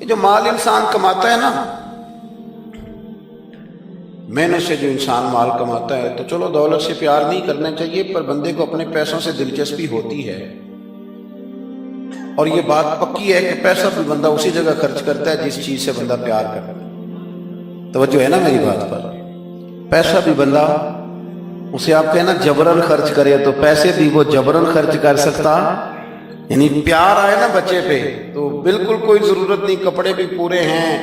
یہ جو مال انسان کماتا ہے نا، محنت سے جو انسان مال کماتا ہے، تو چلو دولت سے پیار نہیں کرنا چاہیے، پر بندے کو اپنے پیسوں سے دلچسپی ہوتی ہے، اور یہ بات پکی ہے کہ پیسہ بھی بندہ اسی جگہ خرچ کرتا ہے جس چیز سے بندہ پیار کرتا ہے۔ توجہ ہے نا میری بات پر؟ پیسہ بھی بندہ، اسے آپ کہنا جبرن خرچ کرے تو پیسے بھی وہ جبرن خرچ کر سکتا، یعنی پیار آئے نا بچے پہ تو بالکل کوئی ضرورت نہیں، کپڑے بھی پورے ہیں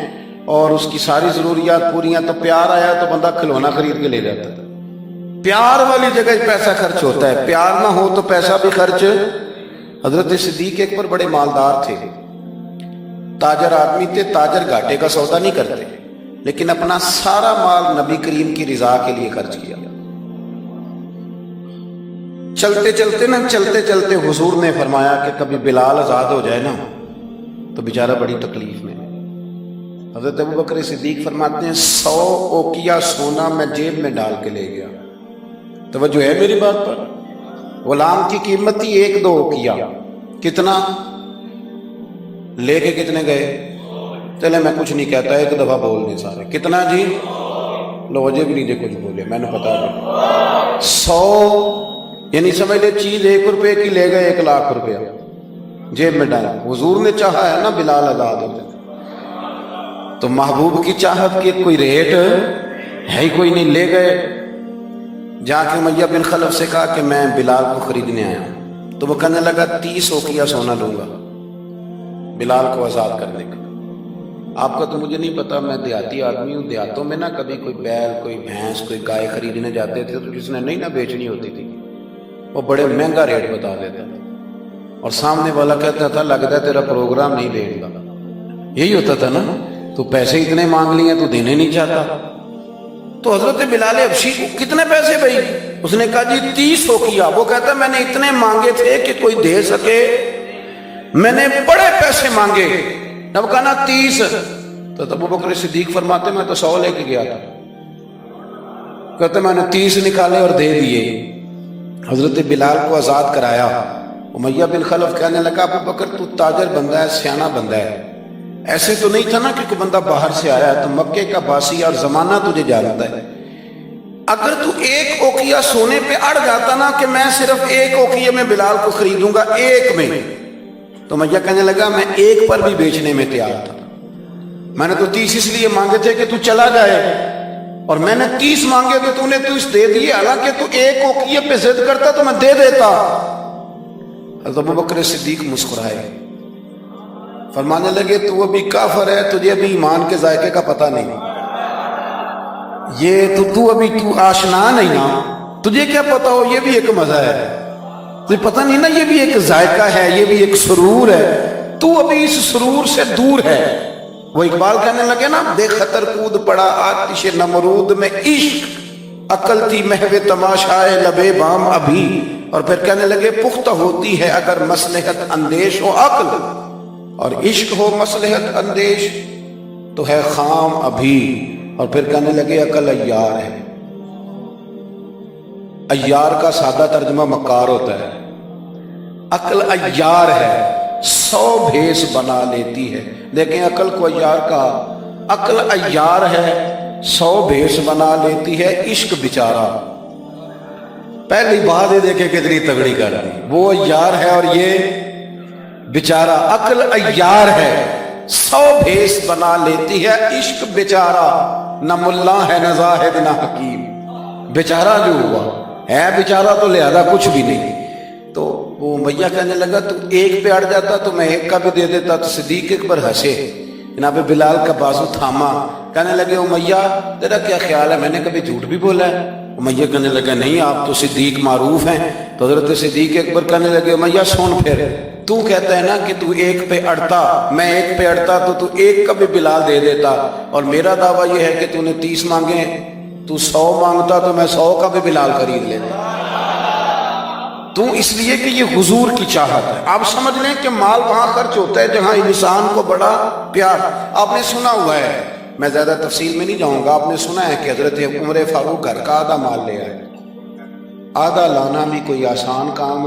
اور اس کی ساری ضروریات پوری ہیں، تو پیار آیا تو بندہ کھلونا خرید کے لے جاتا ہے۔ پیار والی جگہ پیسہ خرچ ہوتا ہے، پیار نہ ہو تو پیسہ بھی خرچ۔ حضرت صدیق اکبر بڑے مالدار تھے، تاجر آدمی تھے، تاجر گھاٹے کا سودا نہیں کرتے، لیکن اپنا سارا مال نبی کریم کی رضا کے لیے خرچ کیا۔ چلتے چلتے حضور نے فرمایا کہ کبھی بلال آزاد ہو جائے نا تو بیچارہ بڑی تکلیف میں۔ حضرت ابوبکر صدیق فرماتے ہیں 100 اوقیہ سونا میں جیب میں ڈال کے لے گیا۔ توجہ ہے میری بات پر؟ غلام کی قیمت تھی 1-2 اوقیہ، کتنا لے کے کتنے گئے؟ چلے میں کچھ نہیں کہتا، ایک دفعہ بول دیں سارے، کتنا جی؟ لو وجہ بھی نہیں دے کچھ بولے، میں نے پتا ہے 100، یعنی سمجھ لے چیز 1 روپے کی لے گئے 1 لاکھ روپیہ جیب میں ڈالا۔ حضور نے چاہا ہے نا بلال آزاد ہو جائے، تو محبوب کی چاہت کی کوئی ریٹ ہے ہی کوئی نہیں، لے گئے۔ جا کے امیہ بن خلف سے کہا کہ میں بلال کو خریدنے آیا ہوں، تو وہ کہنے لگا 30 اوقیہ سونا لوں گا بلال کو آزاد کرنے کا۔ آپ کا تو مجھے نہیں پتا، میں دیہاتی آدمی ہوں، دیہاتوں میں نا کبھی کوئی بیل، کوئی بھینس، کوئی گائے خریدنے جاتے تھے تو جس نے نہیں نہ بیچنی ہوتی تھی وہ بڑے مہنگا ریٹ بتا دیتا تھا، اور سامنے والا کہتا تھا لگتا ہے تیرا پروگرام نہیں دے گا، یہی ہوتا تھا نا، تو پیسے اتنے مانگ لیے تو دینے نہیں چاہتا۔ تو حضرت بلال حبشی کو کتنے پیسے بھائی؟ اس نے کہا جی 30 اوقیہ۔ وہ کہتا ہے میں نے اتنے مانگے تھے کہ کوئی دے سکے، میں نے بڑے پیسے مانگے، جب کہا نا 30، تو ابوبکر صدیق فرماتے میں تو 100 لے کے گیا تھا، کہتے میں نے 30 نکالے اور دے دیے۔ حضرت بلال کو آزاد کرایا۔ امیہ بن خلف کہنے لگا ابوبکر تو تاجر بندہ ہے، سیانہ بندہ ہے، ایسے تو نہیں تھا نا کہ کوئی بندہ باہر سے آیا ہے، تو مکے کا باسی اور زمانہ تجھے جانتا ہے، اگر تو 1 اوقیہ سونے پہ اڑ جاتا نا کہ میں صرف 1 اوقیہ میں بلال کو خریدوں گا، 1 میں، تو امیہ کہنے لگا میں 1 پر بھی بیچنے میں تیار تھا، میں نے تو 30 اس لیے مانگے تھے کہ تو چلا جائے، اور میں نے 30 مانگے تو تو نے 30 دے دیے، حالانکہ تو 1 اوقیہ پہ ضد کرتا تو میں دے دیتا۔ حضرت ابوبکر صدیق مسکرائے، فرمانے لگے تو ابھی کافر ہے، تجھے ابھی ایمان کے ذائقے کا پتہ نہیں، یہ تو ابھی تو آشنا نہیں نا، تجھے کیا پتا ہو یہ بھی ایک مزہ ہے، تجھے پتہ نہیں نا یہ بھی ایک ذائقہ ہے، یہ بھی ایک سرور ہے، تو ابھی اس سرور سے دور ہے۔ وہ اقبال کہنے لگے نا بے خطر کود پڑا آتش نمرود میں عشق، عقل تھی محو تماشائے لبے بام ابھی، اور پھر کہنے لگے پختہ ہوتی ہے اگر مصلحت اندیش ہو عقل، اور عشق ہو مصلحت اندیش تو ہے خام ابھی، اور پھر کہنے لگے عقل عیار ہے۔ عیار کا سادہ ترجمہ مکار ہوتا ہے، عقل عیار ہے، 100 بھیس بنا لیتی ہے، دیکھیں عقل کو عیار کا، عقل عیار ہے 100 بھیس بنا لیتی ہے، عشق بیچارہ پہلی بات یہ دیکھیں کتنی تگڑی کر دی، وہ عیار ہے اور یہ بیچارہ، عقل عیار ہے 100 بھیس بنا لیتی ہے، عشق بیچارہ نہ ملا ہے نہ زاہد نہ حکیم، بیچارہ جو ہوا ہے بیچارہ تو لہذا کچھ بھی نہیں۔ تو وہ امیہ کہنے لگا تو 1 پہ اڑ جاتا تو میں 1 کا بھی دے دیتا، تو صدیق اکبر ہنسے، جناب بلال کا بازو تھاما، کہنے لگے امیہ تیرا کیا خیال ہے میں نے کبھی جھوٹ بھی بولا ہے؟ امیہ کہنے لگا نہیں آپ تو صدیق معروف ہیں۔ تو حضرت صدیق اکبر کہنے لگے امیہ سن پھر تو کہتا ہے نا کہ تو 1 پہ اڑتا، میں 1 پہ اڑتا تو 1 کا بھی بلال دے دیتا، اور میرا دعویٰ یہ ہے کہ تو نے 30 مانگے، تو 100 مانگتا تو میں 100 کا بھی بلال خرید لیتا، تو اس لیے کہ یہ حضور کی چاہت ہے۔ آپ سمجھ لیں کہ مال وہاں خرچ ہوتا ہے جہاں انسان کو بڑا پیار۔ آپ نے سنا ہوا ہے، میں زیادہ تفصیل میں نہیں جاؤں گا، آپ نے سنا ہے کہ حضرت عمر فاروق گھر کا آدھا مال لے آئے، آدھا لانا بھی کوئی آسان کام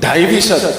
2.5%।